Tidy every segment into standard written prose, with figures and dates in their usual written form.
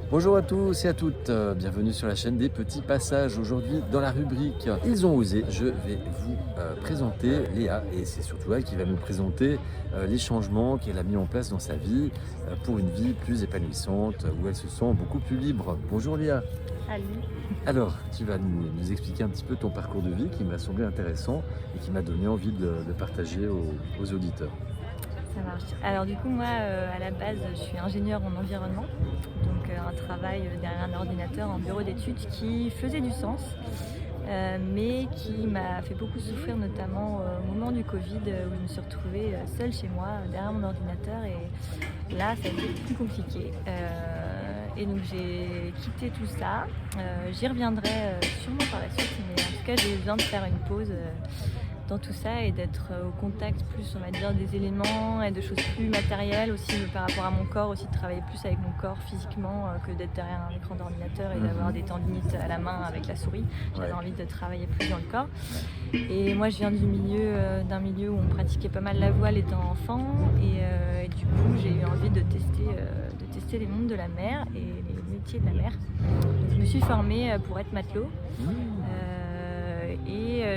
Bonjour à tous et à toutes, bienvenue sur la chaîne des petits passages. Aujourd'hui dans la rubrique Ils ont osé, je vais vous présenter Léa et c'est surtout elle qui va nous présenter les changements qu'elle a mis en place dans sa vie pour une vie plus épanouissante où elle se sent beaucoup plus libre. Bonjour Léa. Salut. Alors tu vas nous expliquer un petit peu ton parcours de vie qui m'a semblé intéressant et qui m'a donné envie de partager aux auditeurs. Ça marche. Alors du coup, moi, à la base, je suis ingénieure en environnement, donc un travail derrière un ordinateur en bureau d'études qui faisait du sens, mais qui m'a fait beaucoup souffrir, notamment au moment du Covid, où je me suis retrouvée seule chez moi, derrière mon ordinateur, et là, ça a été plus compliqué. Et donc j'ai quitté tout ça. J'y reviendrai sûrement par la suite, mais en tout cas, j'ai eu besoin de faire une pause. Dans tout ça et d'être au contact plus, on va dire, des éléments et de choses plus matérielles aussi par rapport à mon corps, aussi de travailler plus avec mon corps physiquement que d'être derrière un écran d'ordinateur et d'avoir des tendinites à la main avec la souris. J'avais envie de travailler plus dans le corps. Et moi je viens d'un milieu où on pratiquait pas mal la voile étant enfant et du coup j'ai eu envie de tester les mondes de la mer et les métiers de la mer. Donc, je me suis formée pour être matelot.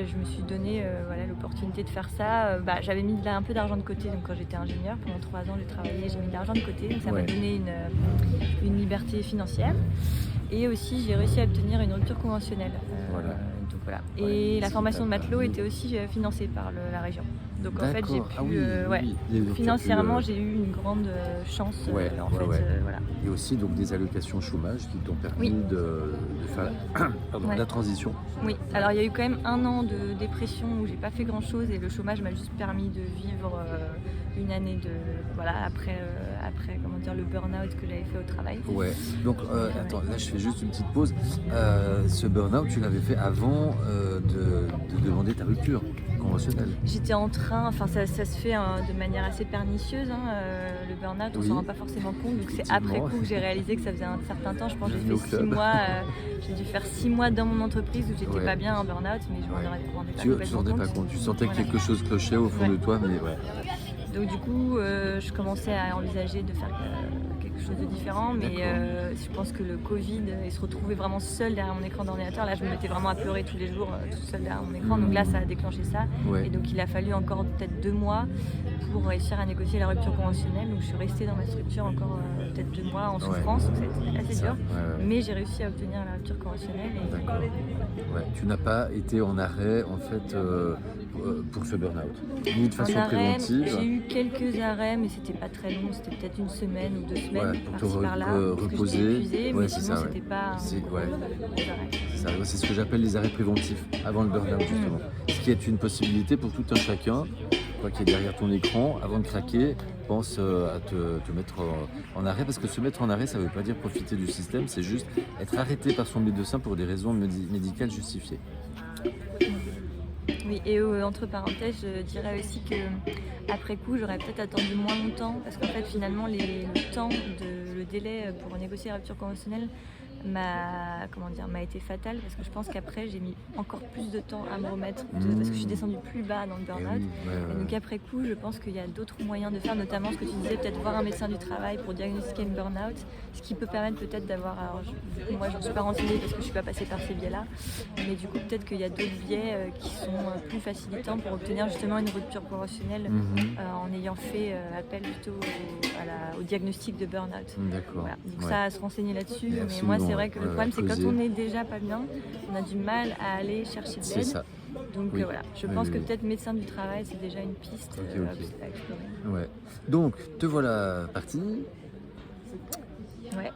Je me suis donné l'opportunité de faire ça. J'avais mis un peu d'argent de côté, donc quand j'étais ingénieure, pendant 3 ans j'ai travaillé, j'ai mis de l'argent de côté, donc ça m'a donné une liberté financière. Et aussi j'ai réussi à obtenir une rupture conventionnelle. Donc, voilà. Et la formation de matelot était aussi financée par la région. Donc en fait j'ai pu, financièrement j'ai eu une grande chance. Voilà. Et aussi donc des allocations chômage qui t'ont permis de faire la transition. Oui, alors il y a eu quand même 1 an de dépression où j'ai pas fait grand chose et le chômage m'a juste permis de vivre une année après le burn-out que j'avais fait au travail. Ouais, donc attends, là je fais juste une petite pause. Ce burn-out tu l'avais fait avant de demander ta rupture conventionnelle. J'étais en train, ça se fait de manière assez pernicieuse, le burn-out, on s'en rend pas forcément compte, donc c'est après coup que j'ai réalisé que ça faisait un certain temps, je pense que j'ai fait 6 mois, j'ai dû faire 6 mois dans mon entreprise où j'étais pas bien en burn-out, mais je m'en rendais pas Tu t'en rendais pas compte, tu sentais que quelque chose clochait au fond de toi, mais ouais. Donc du coup, je commençais à envisager de faire quelque chose de différent, mais je pense que le Covid et se retrouver vraiment seule derrière mon écran d'ordinateur, là je me mettais vraiment à pleurer tous les jours toute seule derrière mon écran, donc là ça a déclenché ça, et donc il a fallu encore peut-être 2 mois pour réussir à négocier la rupture conventionnelle, donc je suis restée dans ma structure encore peut-être 2 mois en souffrance, donc c'était assez dur, mais j'ai réussi à obtenir la rupture conventionnelle. Tu n'as pas été en arrêt en fait pour ce burn-out, ni de façon préventive. J'ai eu quelques arrêts, mais c'était pas très long, c'était peut-être 1 semaine ou 2 semaines pour par-ci te par-là, reposer. Épuisée, mais sinon c'était pas C'est ce que j'appelle les arrêts préventifs avant le burn-out justement. Ce qui est une possibilité pour tout un chacun, toi qui est derrière ton écran, avant de craquer, pense à te mettre en arrêt, parce que se mettre en arrêt, ça ne veut pas dire profiter du système, c'est juste être arrêté par son médecin pour des raisons médicales justifiées. Oui, et entre parenthèses, je dirais aussi que après coup, j'aurais peut-être attendu moins longtemps, parce qu'en fait, finalement, le délai pour négocier la rupture conventionnelle m'a été fatale, parce que je pense qu'après j'ai mis encore plus de temps à me remettre parce que je suis descendue plus bas dans le burn-out. Et donc après coup, je pense qu'il y a d'autres moyens de faire, notamment ce que tu disais, peut-être voir un médecin du travail pour diagnostiquer une burn-out, ce qui peut permettre peut-être d'avoir, moi je ne suis pas renseignée parce que je ne suis pas passée par ces biais-là, mais du coup peut-être qu'il y a d'autres biais qui sont plus facilitants pour obtenir justement une rupture conventionnelle en ayant fait appel plutôt au diagnostic de burn-out. Voilà. Donc ça, à se renseigner là-dessus, mais moi c'est vrai que le problème c'est quand on est déjà pas bien, on a du mal à aller chercher de l'aide. Ça. Donc je pense que peut-être médecin du travail c'est déjà une piste à explorer. Donc te voilà partie.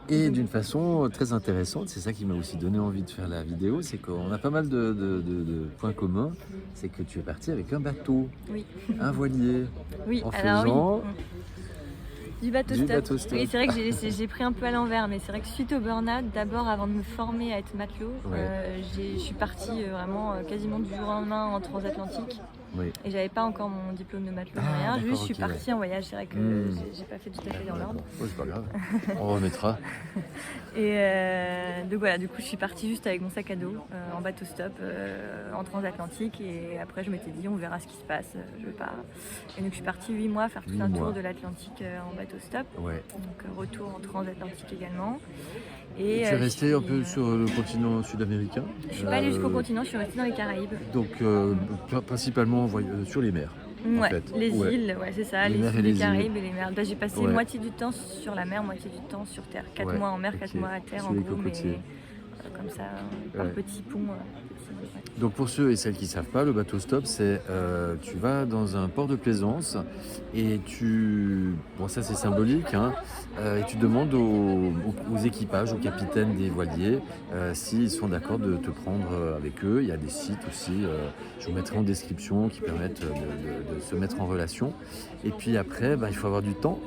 Et d'une façon très intéressante, c'est ça qui m'a aussi donné envie de faire la vidéo, c'est qu'on a pas mal de points communs, c'est que tu es partie avec un bateau, un voilier, en faisant du bateau stop. Oui, c'est vrai que j'ai pris un peu à l'envers, mais c'est vrai que suite au burn-out, d'abord avant de me former à être matelot, je suis partie vraiment quasiment du jour au lendemain en transatlantique. Et j'avais pas encore mon diplôme de matelot ni rien, juste je suis partie en voyage, c'est vrai que j'ai pas fait tout à fait dans l'ordre. C'est pas grave, on remettra. Et donc voilà, du coup je suis partie juste avec mon sac à dos en bateau stop en transatlantique, et après je m'étais dit on verra ce qui se passe, je pars. Et donc je suis partie 8 mois faire tout un tour de l'Atlantique en bateau stop, donc retour en transatlantique également. Et tu es resté un suis, peu sur le continent sud-américain? Je suis pas allée jusqu'au continent, je suis restée dans les Caraïbes. Donc principalement sur les mers. En Ouais, fait. les Ouais. îles, ouais, c'est ça, Les les mers et îles les des îles. Caraïbes et les mers. Bah, j'ai passé Ouais. moitié du temps sur la mer, moitié du temps sur terre. 4 Ouais, mois en mer, 4 ok. mois à terre Sous en les gros, mais cocotiers. comme ça, par Ouais. petits ponts. Ouais. Donc pour ceux et celles qui ne savent pas, le bateau stop, c'est tu vas dans un port de plaisance et bon ça c'est symbolique, hein, et tu demandes aux équipages, aux capitaines des voiliers s'ils sont d'accord de te prendre avec eux. Il y a des sites aussi, je vous mettrai en description, qui permettent de se mettre en relation. Et puis après, il faut avoir du temps.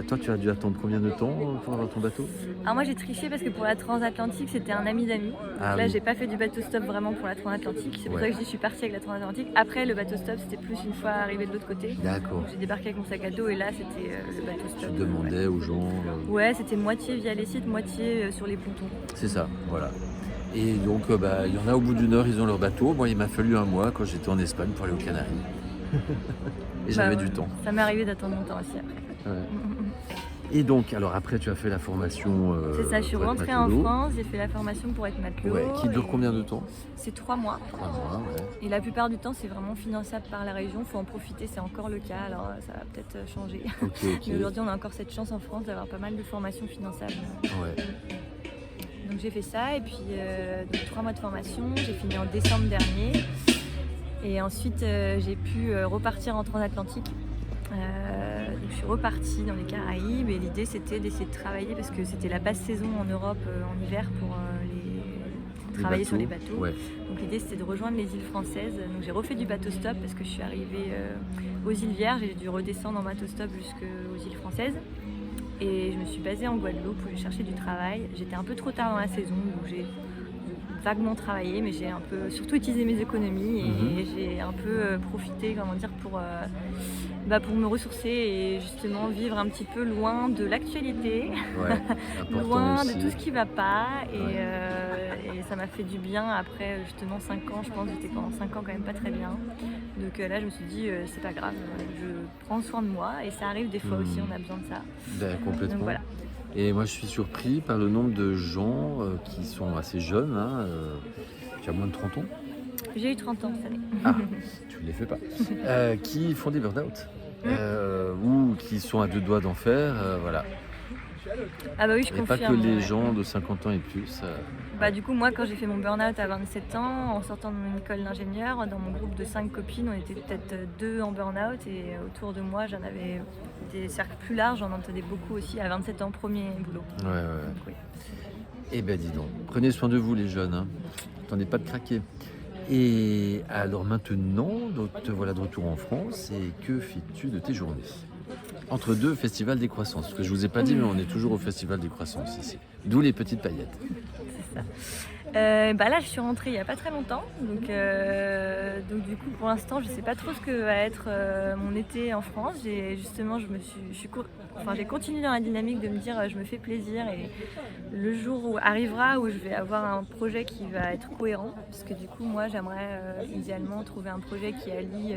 Toi, tu as dû attendre combien de temps pour avoir ton bateau? Alors moi j'ai triché parce que pour la transatlantique c'était un ami d'amis. Donc Ah là oui. j'ai pas fait du bateau stop vraiment pour la transatlantique. C'est pour Ouais. ça que je suis partie avec la transatlantique. Après le bateau stop c'était plus une fois arrivé de l'autre côté. D'accord. Donc j'ai débarqué avec mon sac à dos et là c'était le bateau Tu stop. demandais aux gens. Ouais, c'était moitié via les sites, moitié sur les pontons. C'est ça, voilà. Et donc, il y en a au bout d'une heure, ils ont leur bateau. Moi, il m'a fallu un mois quand j'étais en Espagne pour aller aux Canaries. Et j'avais du temps. Ça m'est arrivé d'attendre longtemps aussi après. Ouais. Et donc, alors après, tu as fait la formation. C'est ça, je suis pour être rentrée en matelot. France, j'ai fait la formation pour être matelot. Ouais, qui dure et combien de temps? C'est 3 mois. 3 mois, ouais. Et la plupart du temps, c'est vraiment finançable par la région. Il faut en profiter, c'est encore le cas. Alors, ça va peut-être changer. Ok, Mais aujourd'hui, on a encore cette chance en France d'avoir pas mal de formations finançables. Ouais. Donc, j'ai fait ça. Et puis, donc, 3 mois de formation. J'ai fini en décembre dernier. Et ensuite, j'ai pu repartir en transatlantique. Donc, je suis repartie dans les Caraïbes. Et l'idée, c'était d'essayer de travailler parce que c'était la basse saison en Europe en hiver pour travailler sur les bateaux. Ouais. Donc l'idée c'était de rejoindre les îles françaises. Donc j'ai refait du bateau stop parce que je suis arrivée aux îles Vierges et j'ai dû redescendre en bateau stop jusqu'aux îles françaises. Et je me suis basée en Guadeloupe où j'ai cherché du travail. J'étais un peu trop tard dans la saison, donc j'ai vaguement travaillé, mais j'ai un peu surtout utilisé mes économies et j'ai un peu profité, pour me ressourcer et justement vivre un petit peu loin de l'actualité, Ouais, important loin aussi. de tout ce qui va pas et ça m'a fait du bien après justement 5 ans, je pense que j'étais pendant 5 ans quand même pas très bien. Donc là je me suis dit c'est pas grave, je prends soin de moi et ça arrive des fois aussi, on a besoin de ça. Complètement. Donc voilà. Et moi, je suis surpris par le nombre de gens qui sont assez jeunes, hein, qui ont moins de 30 ans. J'ai eu 30 ans cette année. Ah, tu ne les fais pas. Qui font des burn-out ou qui sont à 2 doigts d'en faire, voilà. Ah bah oui, je Et pas confirme. que les ouais. gens de 50 ans et plus. Bah du coup moi quand j'ai fait mon burn-out à 27 ans, en sortant de mon école d'ingénieur, dans mon groupe de 5 copines, on était peut-être 2 en burn-out et autour de moi j'en avais des cercles plus larges, j'en entendais beaucoup aussi à 27 ans, premier boulot. Ouais. Donc, oui. Eh ben dis donc, prenez soin de vous les jeunes, hein. Attendez pas de craquer. Et alors maintenant, donc, te voilà de retour en France et que fais-tu de tes journées? Entre deux festivals des croissances, parce que je vous ai pas dit mais on est toujours au festival des croissances ici. D'où les petites paillettes. C'est ça. Là je suis rentrée il n'y a pas très longtemps, donc du coup pour l'instant je sais pas trop ce que va être mon été en France. J'ai continué dans la dynamique de me dire je me fais plaisir et le jour arrivera où je vais avoir un projet qui va être cohérent, parce que du coup moi j'aimerais idéalement trouver un projet qui allie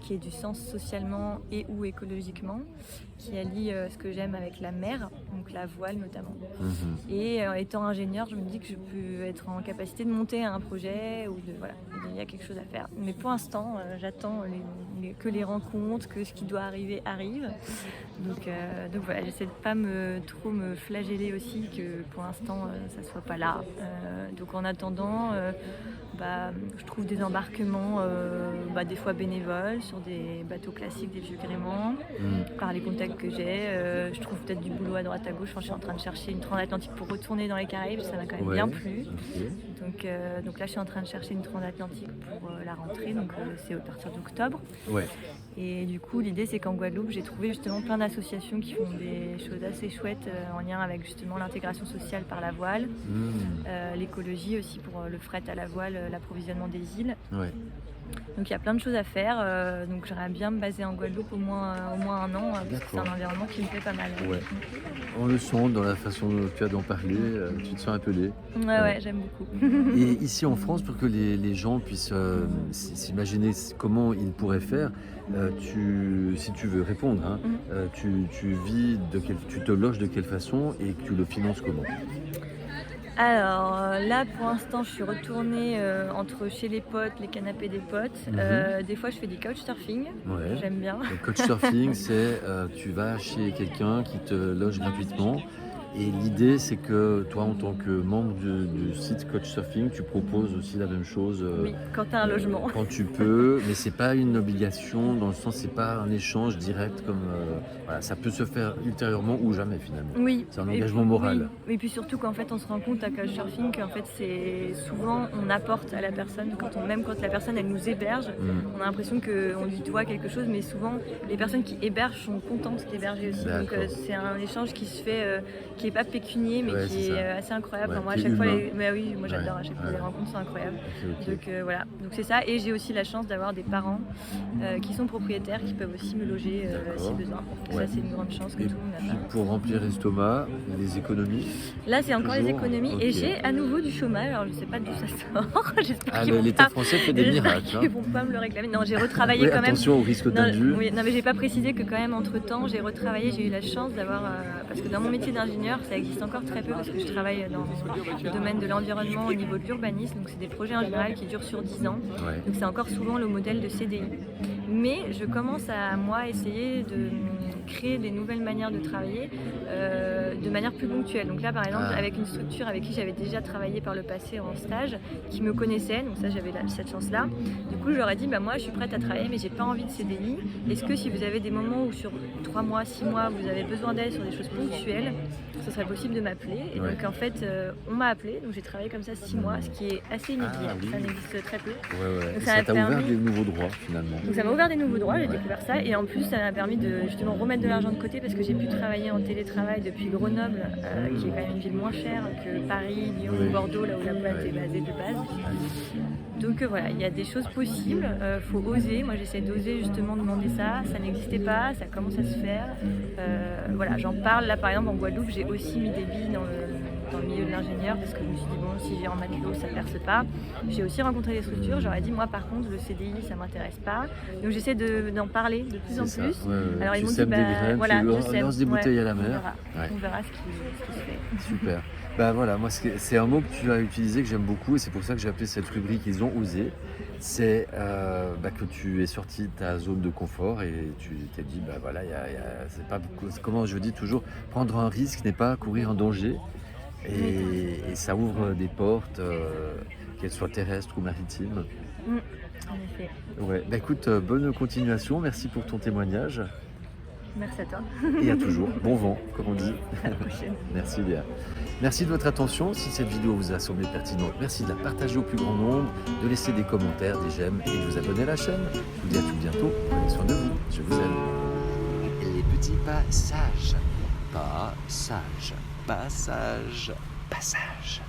qui ait du sens socialement et ou écologiquement, qui allie ce que j'aime avec la mer, donc la voile notamment. Et étant ingénieur, je me dis que je peux être en capacité de monter un projet ou il y a quelque chose à faire. Mais pour l'instant, j'attends que les rencontres, que ce qui doit arriver arrive. Donc voilà, j'essaie de pas trop me flageller aussi, que pour l'instant ça soit pas là. Donc en attendant, je trouve des embarquements des fois bénévoles sur des bateaux classiques, des vieux gréements, par les contacts que j'ai. Je trouve peut-être du boulot à droite à gauche. Enfin, je suis en train de chercher une transatlantique pour retourner dans les Caraïbes, ça m'a quand même bien plu. Okay. Donc là je suis en train de chercher une transatlantique pour la rentrée, donc c'est à partir d'octobre. Ouais. Et du coup l'idée c'est qu'en Guadeloupe j'ai trouvé justement plein d'associations qui font des choses assez chouettes en lien avec justement l'intégration sociale par la voile, l'écologie aussi pour le fret à la voile, l'approvisionnement des îles. Ouais. Donc il y a plein de choses à faire. Donc j'aimerais bien me baser en Guadeloupe au moins 1 an, parce que c'est un environnement qui me plaît pas mal. Ouais. On le sent dans la façon dont tu as d'en parler, tu te sens appelé. Ouais, j'aime beaucoup. Et ici en France, pour que les gens puissent s'imaginer comment ils pourraient faire, si tu veux répondre, hein, tu te loges de quelle façon et tu le finances comment? Alors là, pour l'instant, je suis retournée entre chez les potes, les canapés des potes. Des fois, je fais du couchsurfing. Ouais. J'aime bien. Le couchsurfing, c'est tu vas chez quelqu'un qui te loge gratuitement. Et l'idée, c'est que toi, en tant que membre du site Couchsurfing, tu proposes aussi la même chose Oui, quand tu as un logement. quand tu peux, mais c'est pas une obligation, dans le sens, c'est pas un échange direct comme voilà, ça peut se faire ultérieurement ou jamais finalement. Oui. C'est un engagement moral. Oui. Et puis surtout qu'en fait, on se rend compte à Couchsurfing qu'en fait, c'est souvent on apporte à la personne, même quand la personne elle nous héberge, on a l'impression qu'on lui doit quelque chose, mais souvent les personnes qui hébergent sont contentes d'héberger aussi. Donc c'est un échange qui se fait, qui est pas pécunier, mais qui est assez incroyable. Ouais, moi, à chaque fois, moi j'adore, à chaque fois Ouais. les rencontres sont incroyables. Okay. Donc voilà, donc c'est ça. Et j'ai aussi la chance d'avoir des parents qui sont propriétaires, qui peuvent aussi me loger si besoin. Donc ça, c'est une grande chance que tout le monde n'a pas. Pour remplir l'estomac, les économies. Là, c'est encore les économies. Okay. Et j'ai à nouveau du chômage. Alors, je sais pas d'où ça sort. J'espère qu'ils vont l'État pas... français fait des miracles. Ils vont pas me le réclamer. Non, j'ai retravaillé quand même. Attention au risque d'indu. Non, mais j'ai pas précisé que quand même, entre-temps, j'ai retravaillé. J'ai eu la chance d'avoir... parce que dans mon métier d'ingénieur, ça existe encore très peu parce que je travaille dans le domaine de l'environnement au niveau de l'urbanisme. Donc, c'est des projets en général qui durent sur 10 ans. Ouais. Donc, c'est encore souvent le modèle de CDI. Mais je commence à, moi, essayer de créer des nouvelles manières de travailler de manière plus ponctuelle. Donc là, par exemple, avec une structure avec qui j'avais déjà travaillé par le passé en stage, qui me connaissait, donc ça, j'avais cette chance-là. Du coup, je leur ai dit, moi, je suis prête à travailler, mais j'ai pas envie de CDI. Est-ce que si vous avez des moments où sur 3 mois, 6 mois, vous avez besoin d'aide sur des choses ponctuelles, ce serait possible de m'appeler. Et donc, en fait, on m'a appelé, donc j'ai travaillé comme ça 6 mois, ce qui est assez inédit. Oui. Ça n'existe très peu. Ouais. Donc, ça t'a ouvert des nouveaux droits, finalement. Donc ça m'a ouvert des nouveaux droits, j'ai découvert ça, et en plus ça m'a permis de justement remettre de l'argent de côté parce que j'ai pu travailler en télétravail depuis Grenoble, qui est quand même une ville moins chère que Paris, Lyon ou Bordeaux, là où la boîte est basée de base. Donc voilà, il y a des choses possibles, faut oser. Moi j'essaie d'oser justement demander ça, ça n'existait pas, ça commence à se faire. Voilà, j'en parle là par exemple en Guadeloupe, j'ai aussi mis des billes dans le milieu de l'ingénieur parce que je me suis dit bon, si j'ai en matelot ça perce pas. J'ai aussi rencontré des structures, j'aurais dit moi par contre le CDI ça m'intéresse pas, donc j'essaie d'en parler de plus en plus. Ouais. Alors tu ils m'ont dit sèmes des graines, voilà, tu lances des bouteilles à la mer. On verra ce qui se fait. Super. Voilà, moi c'est un mot que tu as utilisé que j'aime beaucoup et c'est pour ça que j'ai appelé cette rubrique Ils ont osé. C'est que tu es sorti de ta zone de confort et tu t'es dit voilà, c'est pas comment je dis toujours, prendre un risque n'est pas courir un danger. Et ça ouvre des portes, qu'elles soient terrestres ou maritimes. En effet. Ouais. Écoute, bonne continuation, merci pour ton témoignage. Merci à toi. Et à toujours, bon vent, comme on dit. À la prochaine. Merci Léa. Merci de votre attention. Si cette vidéo vous a semblé pertinente, merci de la partager au plus grand nombre, de laisser des commentaires, des j'aime et de vous abonner à la chaîne. Je vous dis à tout bientôt. Prenez soin de vous. Je vous aime. Les petits passages. Passage. Passage. Passage.